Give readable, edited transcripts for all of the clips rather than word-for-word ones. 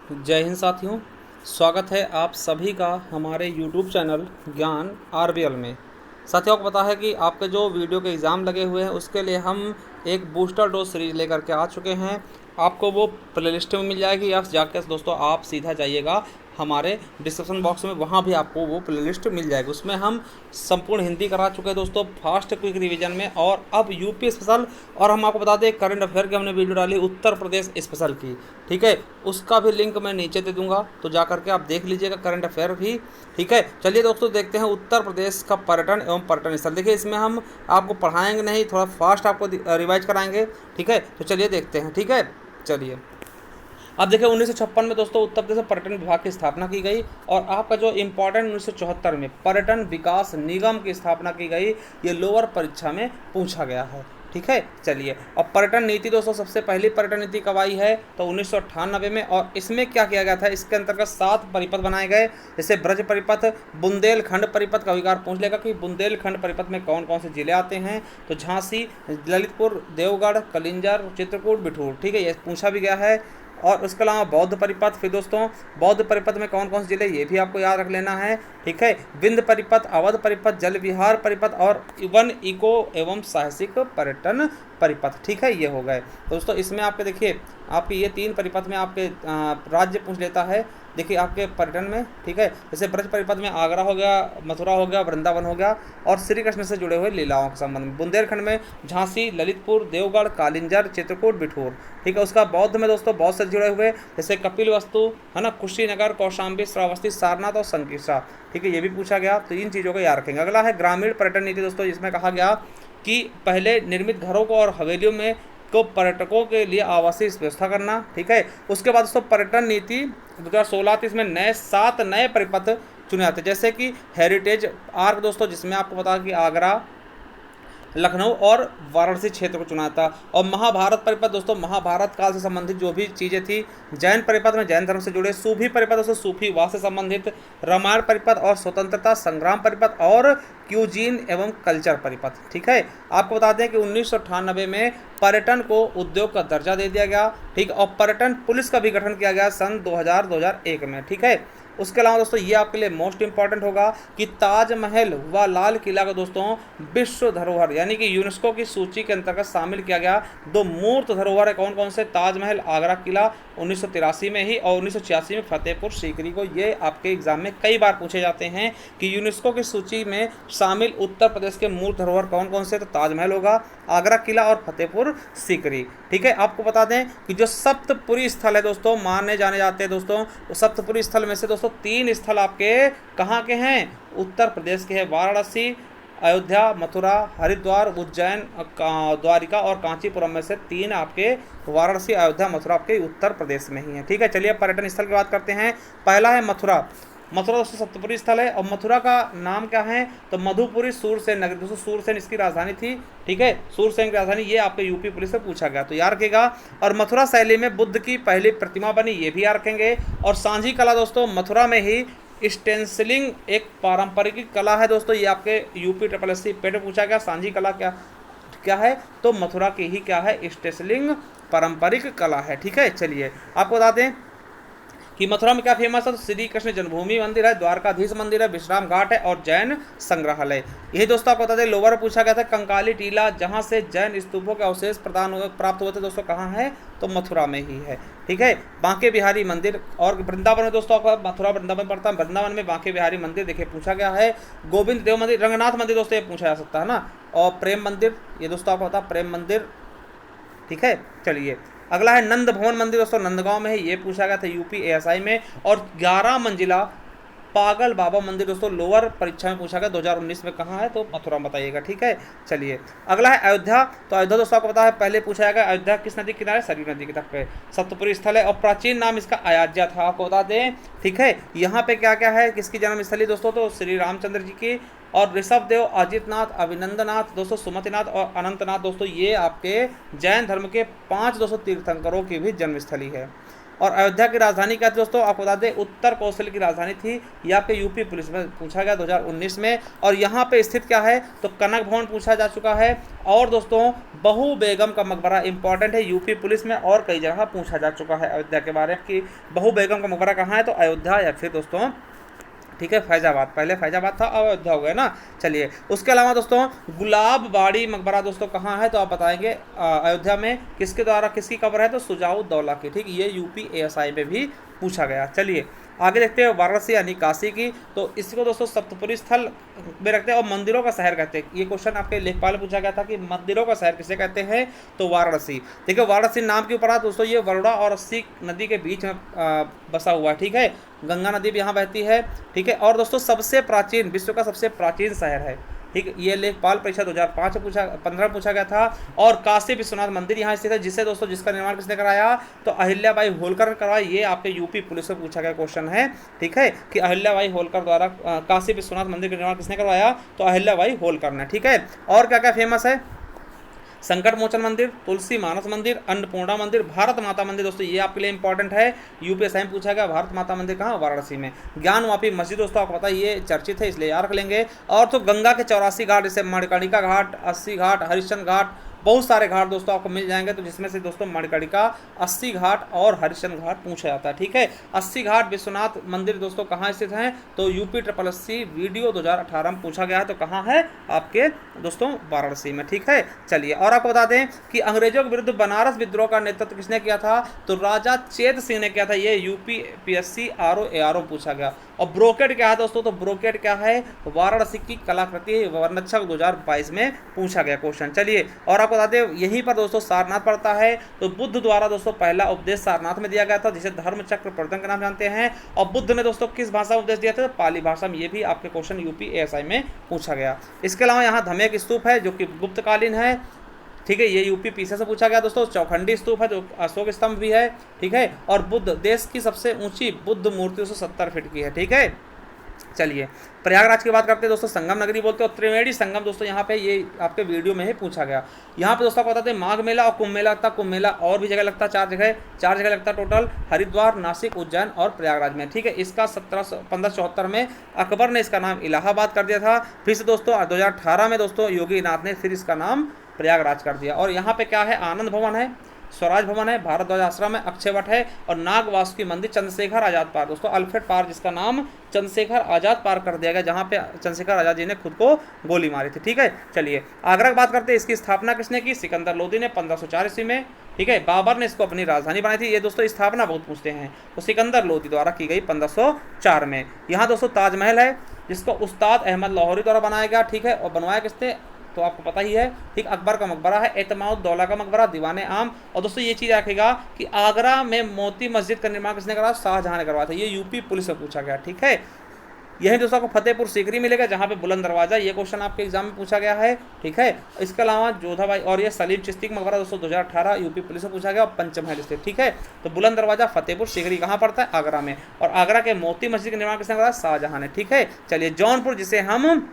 जय हिंद साथियों। स्वागत है आप सभी का हमारे YouTube चैनल ज्ञान आरबीएल में। साथियों को पता है कि आपके जो वीडियो के एग्ज़ाम लगे हुए हैं उसके लिए हम एक बूस्टर डोज सीरीज लेकर के आ चुके हैं। आपको वो प्लेलिस्ट में मिल जाएगी या जाकर दोस्तों आप सीधा जाइएगा हमारे डिस्क्रिप्शन बॉक्स में, वहाँ भी आपको वो प्लेलिस्ट मिल जाएगी। उसमें हम संपूर्ण हिंदी करा चुके हैं दोस्तों फास्ट क्विक रिवीजन में, और अब यूपी स्पेशल, और हम आपको बता दें करंट अफेयर की हमने वीडियो डाली उत्तर प्रदेश स्पेशल की, ठीक है। उसका भी लिंक मैं नीचे दे दूंगा, तो जा करके आप देख लीजिएगा करंट अफेयर भी, ठीक है। चलिए दोस्तों देखते हैं उत्तर प्रदेश का पर्यटन एवं पर्यटन स्थल। देखिए इसमें हम आपको पढ़ाएंगे नहीं, थोड़ा फास्ट आपको रिवाइज कराएंगे, ठीक है। तो चलिए देखते हैं, ठीक है। चलिए अब देखिए 1956 में दोस्तों उत्तर प्रदेश पर्यटन विभाग की स्थापना की गई, और आपका जो इम्पोर्टेंट 1974 में पर्यटन विकास निगम की स्थापना की गई। ये लोअर परीक्षा में पूछा गया है, ठीक है। चलिए और पर्यटन नीति दोस्तों, सबसे पहली पर्यटन नीति कब आई है तो 1998 में, और इसमें क्या किया गया था, इसके अंतर्गत 7 परिपथ बनाए गए, जैसे ब्रज परिपथ, बुंदेलखंड परिपथ। कभी कभार पूछ लेगा कि बुंदेलखंड परिपथ में कौन कौन से जिले आते हैं, तो झांसी, ललितपुर, देवगढ़, कलिंजर, चित्रकूट, बिठूर, ठीक है, ये पूछा भी गया है। और उसके अलावा बौद्ध परिपथ, फिर दोस्तों बौद्ध परिपथ में कौन कौन से जिले, ये भी आपको याद रख लेना है, ठीक है। विंध्य परिपथ, अवध परिपथ, जल विहार परिपथ, और वन इको एवं साहसिक पर्यटन परिपथ, ठीक है, ये हो गए दोस्तों। इसमें आपके देखिए आपके ये 3 परिपथ में आपके राज्य पूछ लेता है, देखिए आपके पर्यटन में, ठीक है। जैसे ब्रज परिपथ में आगरा हो गया, मथुरा हो गया, वृंदावन हो गया, और श्री कृष्ण से जुड़े हुए लीलाओं के संबंध में। बुंदेलखंड में झांसी, ललितपुर, देवगढ़, कालिंजर, चित्रकूट, बिठूर, ठीक है। उसका बौद्ध में दोस्तों बौद्ध से जुड़े हुए, जैसे कपिल वस्तु है ना, कुशीनगर, कौशाम्बी, श्रावस्ती, सारनाथ और संकीर्षा, ठीक है, ये भी पूछा गया। तो इन चीज़ों को याद रखेंगे। अगला है ग्रामीण पर्यटन नीति दोस्तों, जिसमें कहा गया कि पहले निर्मित घरों को और हवेलियों में को पर्यटकों के लिए आवासीय व्यवस्था करना, ठीक है। उसके बाद दोस्तों पर्यटन नीति 2016 थी, इसमें 7 नए परिपथ चुने जाते हैं, जैसे कि हेरिटेज आर्क दोस्तों, जिसमें आपको पता कि आगरा, लखनऊ और वाराणसी क्षेत्र को चुना था। और महाभारत परिपथ दोस्तों, महाभारत काल से संबंधित जो भी चीज़ें थी। जैन परिपथ में जैन धर्म से जुड़े। सूफी परिपथ दोस्तों सूफी वाद से संबंधित। रामायण परिपथ और स्वतंत्रता संग्राम परिपथ, और क्यूजीन एवं कल्चर परिपथ, ठीक है। आपको बता दें कि 1998 में पर्यटन को उद्योग का दर्जा दे दिया गया, ठीक। और पर्यटन पुलिस का भी गठन किया गया सन 2000-2001 में, ठीक है। उसके अलावा दोस्तों ये आपके लिए मोस्ट इंपॉर्टेंट होगा कि ताजमहल व लाल किला को दोस्तों विश्व धरोहर यानी कि यूनेस्को की सूची के अंतर्गत शामिल किया गया। 2 मूर्त धरोहर है कौन कौन से, ताजमहल, आगरा किला 1983 में ही, और 1986 में फतेहपुर सीकरी को। ये आपके एग्जाम में कई बार पूछे जाते हैं कि यूनेस्को की सूची में शामिल उत्तर प्रदेश के मूर्त धरोहर कौन कौन से, तो ताजमहल होगा, आगरा किला और फतेहपुर सीकरी, ठीक है। आपको बता दें कि जो सप्तपुरी स्थल है दोस्तों माने जाने जाते हैं दोस्तों, तो सप्तपुरी स्थल में से दोस्तों 3 स्थल आपके कहाँ के हैं, उत्तर प्रदेश के हैं। वाराणसी, अयोध्या, मथुरा, हरिद्वार, उज्जैन, द्वारिका और कांचीपुरम में से 3 आपके वाराणसी, अयोध्या, मथुरा आपके उत्तर प्रदेश में ही है, ठीक है। चलिए पर्यटन स्थल की बात करते हैं। पहला है मथुरा। मथुरा दोस्तों सप्तपुरी स्थल है, और मथुरा का नाम क्या है तो मधुपुरी सूरसेन नगरी दोस्तों, सूरसेन इसकी राजधानी थी, ठीक है। सूरसेन की राजधानी, ये आपके यूपी पुलिस से पूछा गया, तो याद रखेगा। और मथुरा शैली में बुद्ध की पहली प्रतिमा बनी, ये भी याद रखेंगे। और सांझी कला दोस्तों मथुरा में ही स्टेंसिलिंग एक पारंपरिक कला है दोस्तों, ये आपके यूपी SSSC पेट पूछा गया। सांझी कला क्या क्या है तो मथुरा की ही क्या है, स्टेंसिलिंग पारंपरिक कला है, ठीक है। चलिए आपको बता दें कि मथुरा में क्या फेमस है तो श्री कृष्ण जन्मभूमि मंदिर है, द्वारकाधीश मंदिर है, विश्राम घाट है और जैन संग्रहालय। यही दोस्तों आपको बता दें लोअर पूछा गया था कंकाली टीला, जहां से जैन स्तूपों के अवशेष प्राप्त हुए थे दोस्तों, कहाँ है तो मथुरा में ही है, ठीक है। बांके बिहारी मंदिर, और वृंदावन में दोस्तों आपका मथुरा वृंदावन पड़ता है, वृंदावन में बांके बिहारी मंदिर देखिए पूछा गया है। गोविंद देव मंदिर, रंगनाथ मंदिर दोस्तों ये पूछा जा सकता है ना, और प्रेम मंदिर, ये दोस्तों आपको पता प्रेम मंदिर, ठीक है। चलिए अगला है नंद भवन मंदिर दोस्तों, नंदगांव में है, ये पूछा गया था यूपी ASI में। और 11 मंजिला पागल बाबा मंदिर दोस्तों लोअर परीक्षा में पूछा गया 2019 में, कहाँ है तो मथुरा बताइएगा, ठीक है। चलिए अगला है अयोध्या। तो अयोध्या दोस्तों आपको पता है पहले पूछा जाएगा अयोध्या किस नदी के किनारे, सरयू नदी के तट पे सप्तपुरी स्थल है, और प्राचीन नाम इसका अयोध्या था, आपको बता दें, ठीक है। यहाँ पे क्या क्या है, किसकी जन्मस्थली दोस्तों तो श्री रामचंद्र जी की, और ऋषभदेव, अजितनाथ, अभिनंदनाथ दोस्तों, सुमतिनाथ और अनंतनाथ दोस्तों, ये आपके जैन धर्म के 5 दोस्तों तीर्थंकरों की भी जन्मस्थली है। और अयोध्या की राजधानी क्या थी दोस्तों, आपको बता दें उत्तर कौशल की राजधानी थी। ये आपके यूपी पुलिस में पूछा गया 2019 में। और यहाँ पे स्थित क्या है, तो कनक भवन पूछा जा चुका है। और दोस्तों बहू बेगम का मकबरा इंपॉर्टेंट है, यूपी पुलिस में और कई जगह पूछा जा चुका है अयोध्या के बारे में कि बहू बेगम का मकबरा कहाँ है, तो अयोध्या या फिर दोस्तों ठीक है फैजाबाद, पहले फैजाबाद था अब अयोध्या हो गया ना। चलिए उसके अलावा दोस्तों गुलाबबाड़ी मकबरा दोस्तों कहाँ है, तो आप बताएंगे अयोध्या में। किसके द्वारा, किसकी कब्र है, तो सुजाउद्दौला की। ठीक, ये यूपी एएसआई में भी पूछा गया। चलिए आगे देखते हैं वाराणसी यानी काशी की, तो इसको दोस्तों सप्तपुरी स्थल में रखते हैं और मंदिरों का शहर कहते हैं। ये क्वेश्चन आपके लेखपाल पूछा गया था कि मंदिरों का शहर किसे कहते हैं, तो वाराणसी। देखिए वाराणसी नाम क्यों पड़ा दोस्तों, ये बड़ौदा और अस्सी नदी के बीच में बसा हुआ है। ठीक है, गंगा नदी भी यहाँ बहती है। ठीक है, और दोस्तों सबसे प्राचीन, विश्व का सबसे प्राचीन शहर है। ठीक, ये लेखपाल परीक्षा 2005 में 15 पूछा गया था। और काशी विश्वनाथ मंदिर यहाँ स्थित है, जिसे दोस्तों जिसका निर्माण किसने कराया, तो अहिल्याबाई होलकर ने करवाया। ये आपके यूपी पुलिस से पूछा गया क्वेश्चन है। ठीक है, कि अहिल्याबाई होलकर द्वारा काशी विश्वनाथ मंदिर का निर्माण किसने करवाया, तो अहिल्याबाई होलकर ने। ठीक है, और क्या क्या फेमस है, संकट मोचन मंदिर, तुलसी मानस मंदिर, अन्नपूर्णा मंदिर, भारत माता मंदिर। दोस्तों ये आपके लिए इंपॉर्टेंट है, यूपीएसआई में पूछा गया। भारत माता मंदिर कहाँ, वाराणसी में। ज्ञानवापी मस्जिद दोस्तों आपको पता है ये चर्चित है, इसलिए याद रख लेंगे। और तो गंगा के 84 घाट, जैसे मणिकर्णिका घाट, 80 घाट, हरिश्चंद्र घाट, बहुत सारे घाट दोस्तों आपको मिल जाएंगे। तो जिसमें से दोस्तों मणिकर्णिका, 80 घाट और हरिश्चंद्र घाट पूछा जाता है। ठीक है, 80 घाट विश्वनाथ मंदिर दोस्तों कहाँ स्थित हैं, तो यूपी SSSC वीडियो 2018 में पूछा गया है। तो कहाँ है, आपके दोस्तों वाराणसी में। ठीक है, चलिए और आपको बता दें कि अंग्रेजों के विरुद्ध बनारस विद्रोह का नेतृत्व किसने किया था, तो राजा चेत सिंह ने किया था। ये UPSC RO पूछा गया। और ब्रोकेड क्या है दोस्तों, तो ब्रोकेड क्या है, वाराणसी की कलाकृति है, वर्णक्षक 2022 में पूछा गया क्वेश्चन। चलिए और आपको बता दें यहीं पर दोस्तों सारनाथ पड़ता है। तो बुद्ध द्वारा दोस्तों पहला उपदेश सारनाथ में दिया गया था, जिसे धर्म चक्र प्रवर्तन के नाम जानते हैं। और बुद्ध ने दोस्तों किस भाषा में उपदेश दिया था, पाली भाषा में। ये भी आपके क्वेश्चन यूपी एएसआई में पूछा गया। इसके अलावा यहाँ धमेक स्तूप है जो कि गुप्तकालीन है। ठीक है, ये यूपी पीछे से पूछा गया दोस्तों। चौखंडी स्तूप है जो अशोक स्तंभ भी है। ठीक है, और बुद्ध देश की सबसे ऊंची बुद्ध मूर्ति 170 फीट की है। ठीक है, चलिए प्रयागराज की बात करते हैं दोस्तों, संगम नगरी बोलते हैं। और त्रिवेणी संगम दोस्तों यहाँ पे ये आपके वीडियो में ही पूछा गया। यहाँ पे दोस्तों आपको बताते हैं माघ मेला और कुंभ मेला लगता है। कुंभ मेला और भी जगह लगता है, चार जगह लगता है टोटल, हरिद्वार, नासिक, उज्जैन और प्रयागराज में। ठीक है, इसका 1574 में अकबर ने इसका नाम इलाहाबाद कर दिया था। फिर से दोस्तों 2018 में दोस्तों योगी नाथ ने फिर इसका नाम प्रयागराज कर दिया। और यहाँ पे क्या है, आनंद भवन है, स्वराज भवन है, भारद्वाज आश्रम है, अक्षयवट है और नाग वासुकी मंदिर, चंद्रशेखर आजाद पार्क दोस्तों, अल्फ्रेड पार्क जिसका नाम चंद्रशेखर आजाद पार्क कर दिया गया, जहाँ पे चंद्रशेखर आजाद जी ने खुद को गोली मारी थी। ठीक है, चलिए आगरा की बात करते हैं। इसकी स्थापना किसने की, सिकंदर लोदी ने 1504 ईस्वी में। ठीक है, बाबर ने इसको अपनी राजधानी बनाई थी। ये दोस्तों स्थापना बहुत पूछते हैं, तो सिकंदर लोदी द्वारा की गई 1504 में। यहाँ दोस्तों ताजमहल है जिसको उस्ताद अहमद लाहौरी द्वारा बनाया गया। ठीक है, और बनवाया किसने, तो आपको पता ही है। ठीक, अकबर का मकबरा है, एतमाउद्दौला का मकबरा, दीवाने आम। और दोस्तों ये चीज़ रखेगा कि आगरा में मोती मस्जिद का निर्माण किसने करवाया, शाहजहां ने करवाया था। ये यूपी पुलिस से पूछा गया। ठीक है, यही दोस्तों आपको फतेहपुर सीकरी मिलेगा जहाँ पे बुलंद दरवाजा, ये क्वेश्चन आपके एग्जाम में पूछा गया है। ठीक है, इसके अलावा जोधाबाई और ये सलीम चिश्ती का मकबरा दोस्तों 2018 यूपी पुलिस से पूछा गया। और पंचमहल स्थित। ठीक है, तो बुलंद दरवाजा फतेहपुर सीकरी कहाँ पड़ता है, आगरा में। और आगरा के मोती मस्जिद का निर्माण किसने कराया, शाहजहां ने। ठीक है, चलिए जौनपुर जिसे हम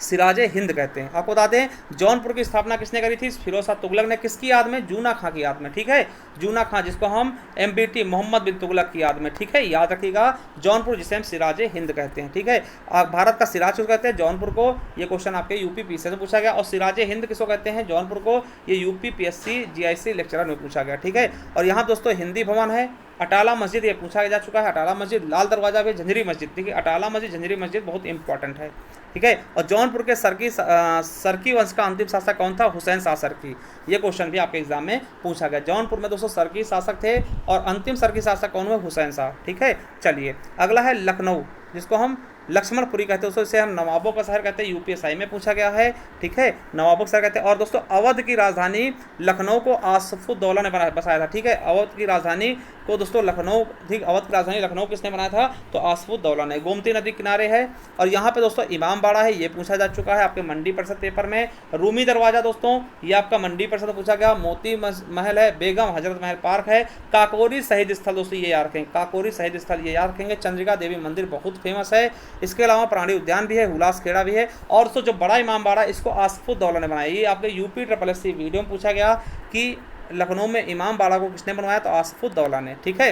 सिराजे हिंद कहते हैं, आपको बता दें जौनपुर की स्थापना किसने करी थी, फिरोज शाह तुगलक ने। किसकी याद में, जूना खां की याद में। ठीक है, जूना खां जिसको हम MBT मोहम्मद बिन तुगलक की याद में। ठीक है, याद रखिएगा जौनपुर जिसे हम सिराजे हिंद कहते हैं। ठीक है, भारत का सिराज किसको कहते हैं, जौनपुर को। ये क्वेश्चन आपके यूपी पीसी से पूछा गया। और सिराजे हिंद किसको कहते हैं, जौनपुर को। ये यूपी PSC GIC लेक्चरर में पूछा गया। ठीक है, और यहाँ दोस्तों हिंदी भवन है, अटाला मस्जिद ये पूछा जा चुका है, अटाला मस्जिद, लाल दरवाजा भी, झंझरी मस्जिद। ठीक है, अटाला मस्जिद, झंझरी मस्जिद बहुत इंपॉर्टेंट है। ठीक है, और जौनपुर के सरकी वंश का अंतिम शासक कौन था, हुसैन शाह सरकी। ये क्वेश्चन भी आपके एग्जाम में पूछा गया। जौनपुर में दोस्तों सरकी शासक थे और अंतिम सरकी शासक कौन हुए, हुसैन शाह। ठीक है, चलिए अगला है लखनऊ जिसको हम लक्ष्मणपुरी कहते हैं, उसे हम नवाबों का शहर कहते हैं, UPSI में पूछा गया है। ठीक है, नवाबों का शहर कहते हैं। और दोस्तों अवध की राजधानी लखनऊ को आसफुद्दौला ने बसाया था। ठीक है, अवध की राजधानी को दोस्तों लखनऊ, ठीक, अवध की राजधानी लखनऊ किसने बनाया था, तो आसफुद्दौला ने। गोमती नदी किनारे है। और यहाँ पे दोस्तों इमाम बाड़ा है, ये पूछा जा चुका है आपके मंडी परिषद पेपर में। रूमी दरवाजा दोस्तों ये आपका मंडी परिषद पूछा गया। मोती महल है, बेगम हजरत महल पार्क है। काकोरी शहीद स्थल दोस्तों ये याद रखेंगे, काकोरी शहीद स्थल ये याद रखेंगे। चंद्रिका देवी मंदिर बहुत फेमस है। इसके अलावा प्राणी उद्यान भी है, हुलास खेड़ा भी है। और दोस्तों जो बड़ा इमाम बाड़ा इसको आसफुद्दौला ने बनाया। ये आपके UP SSSC वीडियो में पूछा गया कि लखनऊ में इमाम बाड़ा को किसने बनवाया? तो आसिफुद्दौला ने। ठीक है।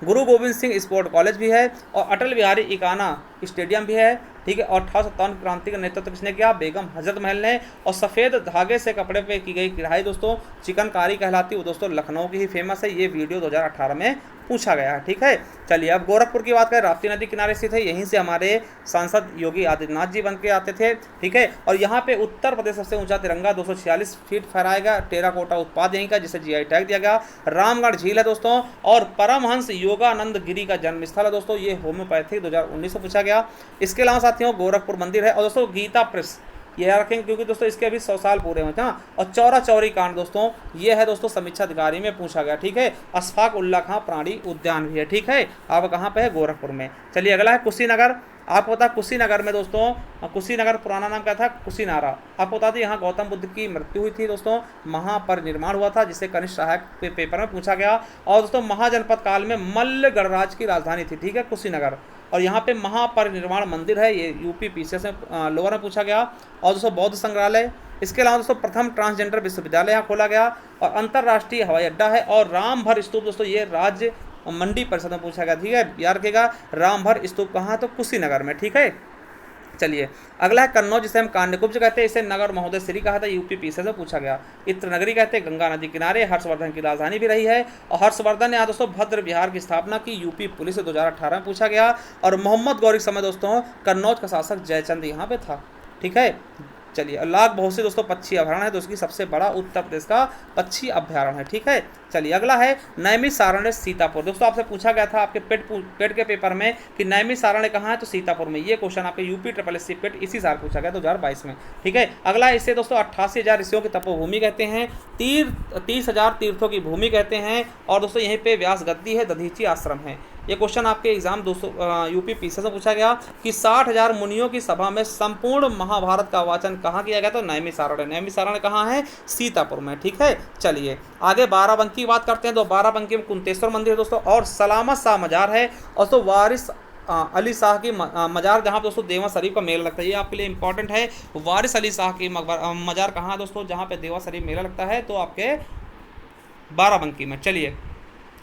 गुरु गोविंद सिंह स्पोर्ट कॉलेज भी है और अटल बिहारी इकाना स्टेडियम भी है। ठीक है। और 1857 क्रांति का नेतृत्व किसने किया? बेगम हजरत महल ने। और सफ़ेद धागे से कपड़े पे की गई कढ़ाई दोस्तों चिकनकारी कहलाती, वो दोस्तों लखनऊ की ही फेमस है। ये वीडियो 2018 में पूछा गया है। ठीक है। चलिए अब गोरखपुर की बात करें, राप्ती नदी किनारे स्थित है, यहीं से हमारे सांसद योगी आदित्यनाथ जी बन के आते थे। ठीक है। और यहाँ पे उत्तर प्रदेश सबसे ऊंचा तिरंगा 246 फीट फहराएगा, टेराकोटा उत्पाद यहीं का, जिसे जीआई टैग दिया गया। रामगढ़ झील है दोस्तों, और परमहंस योगानंद गिरी का जन्म स्थल है दोस्तों, ये होम्योपैथिक 2019 में पूछा गया। इसके अलावा साथियों गोरखपुर मंदिर है। और दोस्तों गीता प्रेस ये याद रखेंगे क्योंकि दोस्तों इसके अभी 100 साल पूरे हुए थे। और चौरा चौरी कांड दोस्तों ये है दोस्तों समीक्षा अधिकारी में पूछा गया। ठीक है। अशफाक उल्ला खां प्राणी उद्यान भी है। ठीक है। अब कहाँ पे है? गोरखपुर में। चलिए अगला है कुशीनगर। आपको पता है कुशीनगर में दोस्तों, कुशीनगर पुराना नाम क्या था? कुशीनारा। आपको बता दें यहाँ गौतम बुद्ध की मृत्यु हुई थी दोस्तों, महापरिनिर्वाण हुआ था, जिसे कनिष्क सहायक पेपर में पूछा गया। और दोस्तों महाजनपद काल में मल्ल गणराज की राजधानी थी। ठीक है, कुशीनगर। और यहाँ पे महापरिनिर्वाण मंदिर है, ये यूपी पीसीएस में लोअर में पूछा गया। और दोस्तों बौद्ध संग्रहालय। इसके अलावा दोस्तों प्रथम ट्रांसजेंडर विश्वविद्यालय यहाँ खोला गया। और अंतर्राष्ट्रीय हवाई अड्डा है। और रामभर स्तूप दोस्तों ये राज्य मंडी परिषद में पूछा गया। ठीक है, याद रखिएगा रामभर स्तूप कहाँ? तो कुशीनगर में। ठीक है। चलिए अगला है कन्नौज, जिसे हम कान्यकुब्ज कहते हैं, इसे नगर महोदय श्री कहा था, यूपी पीसीएस में पूछा गया। इत्र नगरी कहते हैं, गंगा नदी किनारे, हर्षवर्धन की राजधानी भी रही है। और हर्षवर्धन ने यहाँ दोस्तों भद्र विहार की स्थापना की, यूपी पुलिस से 2018 में पूछा गया। और मोहम्मद गौरी के समय दोस्तों कन्नौज का शासक जयचंद यहाँ पे था। ठीक है। चलिए लाख बहुत से दोस्तों पक्षी अभयारण्य है, तो उसकी सबसे बड़ा उत्तर प्रदेश का पक्षी अभयारण्य है। ठीक है। चलिए अगला है नैमिषारण्य सीतापुर। दोस्तों आपसे पूछा गया था आपके पेट के पेपर में कि नैमिषारण्य कहाँ है? तो सीतापुर में। ये क्वेश्चन आपके यूपी SSSC पेट इसी साल पूछा गया 2022 में। ठीक है। अगला है इसे दोस्तों 88,000 ऋषियों की तपोभूमि कहते हैं, 30,000 तीर्थों की भूमि कहते हैं। और दोस्तों यहीं पे व्यास गद्दी है, दधीची आश्रम है। ये क्वेश्चन आपके एग्जाम दोस्तों यूपी पीसीएस में पूछा गया कि 60,000 मुनियों की सभा में संपूर्ण महाभारत का वाचन कहाँ किया गया? तो नैमिषारण्य। नैमिषारण्य कहाँ है? सीतापुर में। ठीक है। चलिए आगे बाराबंकी की बात करते हैं, तो बाराबंकी में कुंतेश्वर मंदिर है दोस्तों, और सलामत शाह मजार है। और तो वारिस अली शाह की मजार, जहाँ पे दोस्तों देवा शरीफ का मेला लगता है, ये आपके लिए इंपॉर्टेंट है। वारिस अली शाह की मजार कहाँ है दोस्तों? जहाँ पे देवा शरीफ मेला लगता है, तो आपके बाराबंकी में। चलिए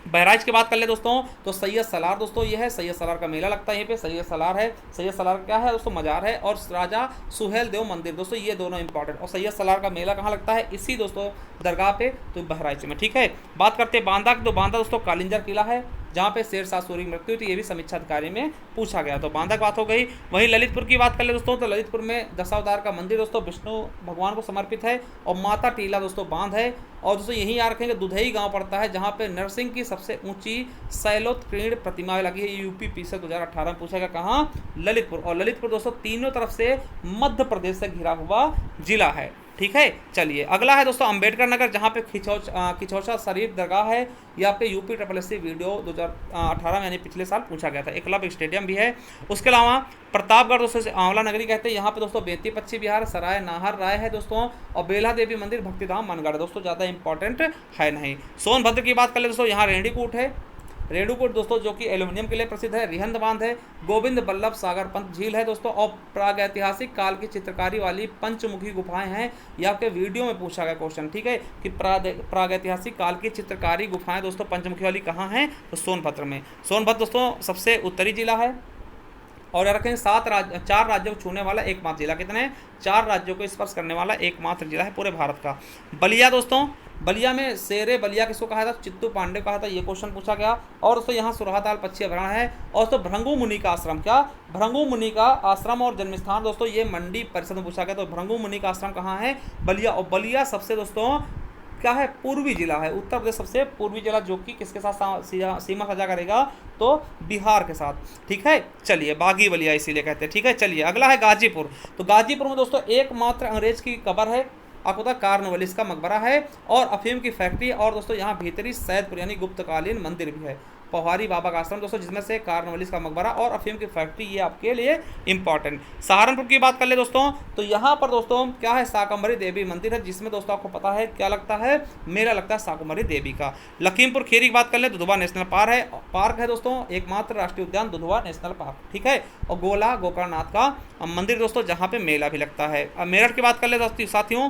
बहराइच की बात कर ले दोस्तों, तो सैयद सलार दोस्तों ये है, सैयद सलार का मेला लगता है यहीं पे, सैयद सलार है। सैयद सलार क्या है दोस्तों? मजार है। और राजा सुहेल देव मंदिर दोस्तों, ये दोनों इंपॉर्टेंट। और सैयद सलार का मेला कहाँ लगता है? इसी दोस्तों दरगाह पे, तो बहराइच में। ठीक है। बात करते हैं बांदा की, तो बांदा दोस्तों कालिंजर किला है, जहाँ पे शेरशाह सूरी की मृत्यु हुई थी, ये भी समीक्षा अधिकारी में पूछा गया। तो बांदा की बात हो गई। वहीं ललितपुर की बात कर ले दोस्तों, तो ललितपुर में दशावतार का मंदिर दोस्तों विष्णु भगवान को समर्पित है। और माता टीला दोस्तों बांध है। और दोस्तों यहीं याद रखेंगे दुधई गांव पड़ता है, जहाँ पे नरसिंह की सबसे ऊंची शैलोत्कीर्ण प्रतिमा लगी है। यूपी पीसीएस 2018 में पूछा गया कहाँ? ललितपुर। और ललितपुर दोस्तों तीनों तरफ से मध्य प्रदेश से घिरा हुआ जिला है। ठीक है। चलिए अगला है दोस्तों अंबेडकर नगर, जहाँ पे खिचौचा शरीफ दरगाह है। ये आपके यूपी SSSC वीडियो 2018 में यानी पिछले साल पूछा गया था। एकलव्य स्टेडियम भी है। उसके अलावा प्रतापगढ़ दोस्तों से आंवला नगरी कहते हैं, यहाँ पे दोस्तों बेती पक्षी विहार, सराय नाहर राय है दोस्तों। और बेला देवी मंदिर, भक्तिधाम मनगढ़ दोस्तों, ज़्यादा इंपॉर्टेंट है नहीं। सोनभद्र की बात कर ले दोस्तों, यहाँ रेणुकूट है। रेणुकूट दोस्तों जो कि एल्यूमिनियम के लिए प्रसिद्ध है। रिहंद बांध है। गोविंद बल्लभ सागर पंत झील है दोस्तों। और प्रागैतिहासिक काल की चित्रकारी वाली पंचमुखी गुफाएं हैं। यह आपके वीडियो में पूछा गया क्वेश्चन। ठीक है कि प्रागैतिहासिक काल की चित्रकारी गुफाएं दोस्तों पंचमुखी वाली कहाँ हैं? तो सोनभद्र में। सोनभद्र दोस्तों सबसे उत्तरी जिला है। और याद रखें 4 राज्यों को छूने वाला एकमात्र जिला। कितने? 4 राज्यों को स्पर्श करने वाला एकमात्र जिला है पूरे भारत का। बलिया दोस्तों, बलिया में शेरे बलिया किसको कहा था? चित्तू पांडे कहा था, ये क्वेश्चन पूछा गया। और दोस्तों यहाँ सुरहाताल पक्षी अभयारण्य है। और दोस्तों भृंगु मुनि का आश्रम, क्या? भृंगु मुनि का आश्रम और जन्मस्थान दोस्तों ये मंडी परिषद में पूछा गया। तो भृंगु मुनि का आश्रम कहाँ है? बलिया। और बलिया सबसे दोस्तों क्या है? पूर्वी जिला है। उत्तर प्रदेश सबसे पूर्वी जिला, जो कि किसके साथ सीमा साझा करेगा? तो बिहार के साथ। ठीक है। चलिए बागी बलिया इसीलिए कहते हैं। ठीक है। चलिए अगला है गाजीपुर। तो गाजीपुर में दोस्तों एकमात्र अंग्रेज की कब्र है, आपको पता कार्नवालिस का मकबरा है। और अफीम की फैक्ट्री। और दोस्तों यहाँ भीतरी सैदपुर यानी गुप्तकालीन मंदिर भी है। पौहारी बाबा का आश्रम दोस्तों, जिसमें से कार्नवालिस का मकबरा और अफीम की फैक्ट्री, ये आपके लिए इंपॉर्टेंट। सहारनपुर की बात कर ले दोस्तों, तो यहाँ पर दोस्तों क्या है? शाकंभरी देवी मंदिर है, जिसमें दोस्तों आपको पता है क्या लगता है? मेला लगता है शाकंभरी देवी का। लखीमपुर खीरी की बात कर ले, दुधवा नेशनल पार्क है दोस्तों, एकमात्र राष्ट्रीय उद्यान दुधवा नेशनल पार्क। ठीक है। और गोला गोकर्णनाथ का मंदिर दोस्तों, जहाँ पे मेला भी लगता है। अब मेरठ की बात कर ले साथियों,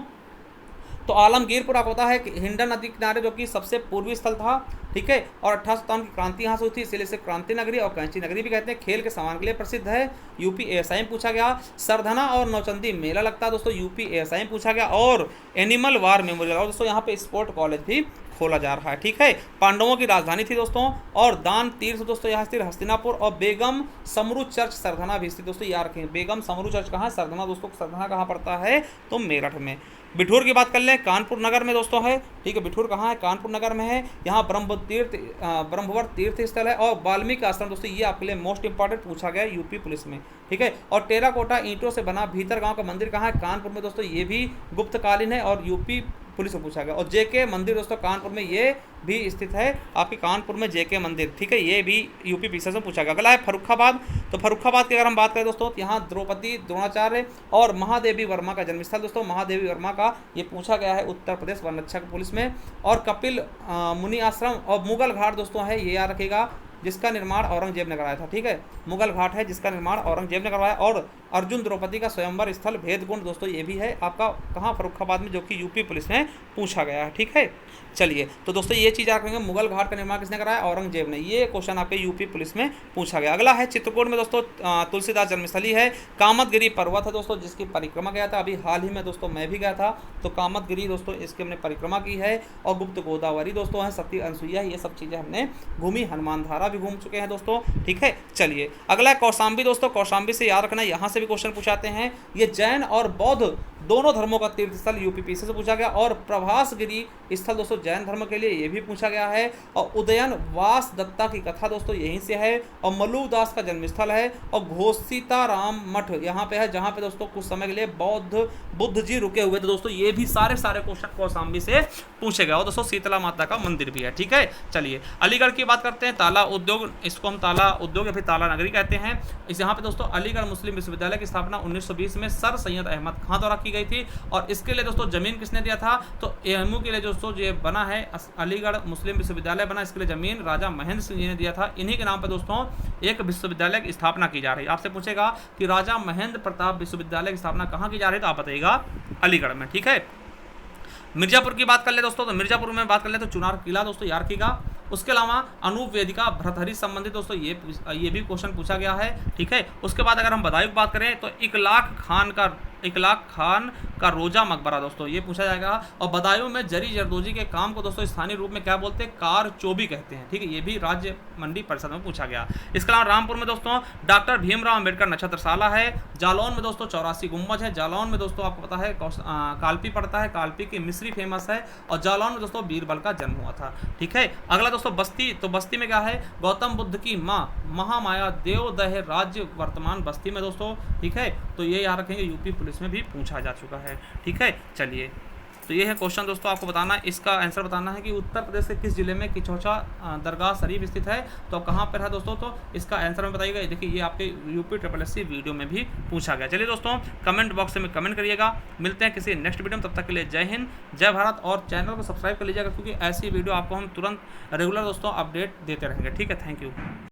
तो आलमगीरपुर आपको पता है कि हिंडन नदी किनारे जो कि सबसे पूर्वी स्थल था, ठीक है, और 1857 की क्रांति यहाँ से हुई थी, इसलिए इसे क्रांति नगरी और कैंची नगरी भी कहते हैं। खेल के सामान के लिए प्रसिद्ध है, यूपी एएसआई में पूछा गया। सरधना और नौचंदी मेला लगता है दोस्तों, यूपी एएसआई में पूछा गया। और एनिमल वार मेमोरियल, और दोस्तों यहाँ पे स्पोर्ट कॉलेज भी खोला जा रहा है, ठीक है। पांडवों की राजधानी थी दोस्तों। और दान तीर्थ दोस्तों यहाँ स्थित हस्तिनापुर। और बेगम समरू चर्च सरधना भी स्थित दोस्तों, याद रखें बेगम समरू चर्च कहाँ है, सरधना दोस्तों। सरधना कहाँ पड़ता है, तो मेरठ में। बिठूर की बात कर लें, कानपुर नगर में दोस्तों है, ठीक है। बिठूर कहाँ है, कानपुर नगर में है। यहाँ ब्रह्मवर्त तीर्थ स्थल है। और वाल्मीकि आश्रम दोस्तों, ये आपके लिए मोस्ट इंपॉर्टेंट पूछा गया यूपी पुलिस में, ठीक है। और टेराकोटा ईंटों से बना भीतर गांव का मंदिर कहाँ है, कानपुर में दोस्तों, ये भी गुप्तकालीन है और यूपी पुलिस में पूछा गया। और जेके मंदिर दोस्तों कानपुर में ये भी स्थित है, आपके कानपुर में जेके मंदिर, ठीक है, ये भी यूपी पीसीएस में पूछा गया। अगला है फर्रुखाबाद। तो फर्रुखाबाद की अगर हम बात करें दोस्तों, तो यहाँ द्रौपदी द्रोणाचार्य और महादेवी वर्मा का जन्मस्थल दोस्तों, महादेवी वर्मा का ये पूछा गया है उत्तर प्रदेश वन रक्षक पुलिस में। और कपिल मुनि आश्रम और मुगल घाट दोस्तों है, ये याद रखेगा, जिसका निर्माण औरंगजेब ने कराया था, ठीक है। मुगल घाट है जिसका निर्माण औरंगजेब ने करवाया। और अर्जुन द्रौपदी का स्वयंवर स्थल भेदकुंड दोस्तों, ये भी है आपका कहाँ, फर्रुखाबाद में, जो कि यूपी पुलिस में पूछा गया है, ठीक है। चलिए, तो दोस्तों ये चीज़ आप कहेंगे, मुगल घाट का निर्माण किसने कराया, औरंगजेब ने। ये क्वेश्चन आपके यूपी पुलिस में पूछा गया। अगला है चित्रकूट में दोस्तों तुलसीदास जन्मस्थली है। कामतगिरी पर्वत है दोस्तों, जिसकी परिक्रमा गया था अभी हाल ही में दोस्तों, मैं भी गया था। तो कामतगिरी दोस्तों, इसकी हमने परिक्रमा की है। और गुप्त गोदावरी दोस्तों है, सती अनसुईया, ये सब चीज़ें हमने घूमी। हनुमान धारा भी घूम चुके हैं दोस्तों, ठीक है। चलिए, अगला है कौशाम्बी दोस्तों। कौशाम्बी से याद रखना, यहाँ से भी क्वेश्चन पूछाते हैं। ये जैन और बौद्ध दोनों धर्मों का तीर्थ स्थल यूपी पीसीएस से पूछा गया। और प्रभासगिरी स्थल दोस्तों जैन धर्म के लिए, ये भी पूछा गया है। और उदयन वास दत्ता की कथा दोस्तों यहीं से है। और मल्लुदास का जन्मस्थल है। और घोषिताराम मठ यहाँ पे है, जहाँ पे दोस्तों कुछ समय के लिए बुद्ध जी रुके हुए थे दोस्तों। ये भी सारे क्वेश्चन कौशाम्बी से पूछे गए। और दोस्तों शीतला माता का मंदिर भी है, ठीक है। चलिए, अलीगढ़ की बात करते हैं। ताला उद्योग, इसको हम ताला उद्योग या फिर ताला नगरी कहते हैं। इस यहाँ पे दोस्तों अलीगढ़ मुस्लिम विश्वविद्यालय की स्थापना 1920 में सर सैयद अहमद खां द्वारा की गई थी। और इसके लिए दोस्तों जमीन किसने दिया था, तो एएमयू के लिए दोस्तों ये बना है, अलीगढ़ मुस्लिम विश्वविद्यालय बना, इसके लिए जमीन राजा महेंद्र सिंह जी ने दिया था। इन्हीं के नाम पर दोस्तों एक विश्वविद्यालय की स्थापना की जा रही है। आपसे पूछेगा कि राजा महेंद्र प्रताप विश्वविद्यालय की स्थापना कहाँ की जा रही है, तो आप बताइएगा अलीगढ़ में, ठीक है। मिर्जापुर की बात कर ले दोस्तों, तो मिर्जापुर में बात कर ले तो चुनार किला दोस्तों याद रखिएगा। उसके अलावा अनूप वेदिका भर्तृहरि संबंधित दोस्तों ये भी क्वेश्चन पूछा गया है, ठीक है। उसके बाद अगर हम बदायूं की बात करें तो इकलाक खान का रोजा मकबरा दोस्तों ये पूछा जाएगा। और बदायूं में जरी जरदोजी के काम को दोस्तों स्थानीय रूप में क्या बोलते हैं, कार चोबी कहते हैं, ठीक है। ये भी राज्य मंडी परिषद में पूछा गया। इसके अलावा रामपुर में दोस्तों डॉक्टर भीमराव अम्बेडकर नक्षत्रशाला है। जालौन में दोस्तों 84 गुम्बज है। जालौन में दोस्तों आपको पता है कालपी पड़ता है, कालपी की मिस्री फेमस है। और जालौन में दोस्तों बीरबल का जन्म हुआ था, ठीक है। अगला दोस्तों बस्ती, तो बस्ती में क्या है, गौतम बुद्ध की माँ महामाया देवदह राज्य वर्तमान बस्ती में दोस्तों, ठीक है। तो ये याद रखेंगे, यूपी पुलिस में भी पूछा जा चुका है, ठीक है। चलिए, तो ये है क्वेश्चन दोस्तों, आपको बताना, इसका आंसर बताना है कि उत्तर प्रदेश के किस जिले में किचौचा दरगाह शरीफ स्थित है, तो कहाँ पर है दोस्तों, तो इसका आंसर में बताइएगा। देखिए, ये आपके यूपी SSC वीडियो में भी पूछा गया। चलिए दोस्तों, कमेंट बॉक्स में कमेंट करिएगा। मिलते हैं किसी नेक्स्ट वीडियो में, तब तक के लिए जय हिंद, जय भारत। और चैनल को सब्सक्राइब कर लीजिएगा, क्योंकि ऐसी वीडियो आपको हम तुरंत रेगुलर दोस्तों अपडेट देते रहेंगे, ठीक है। Thank you.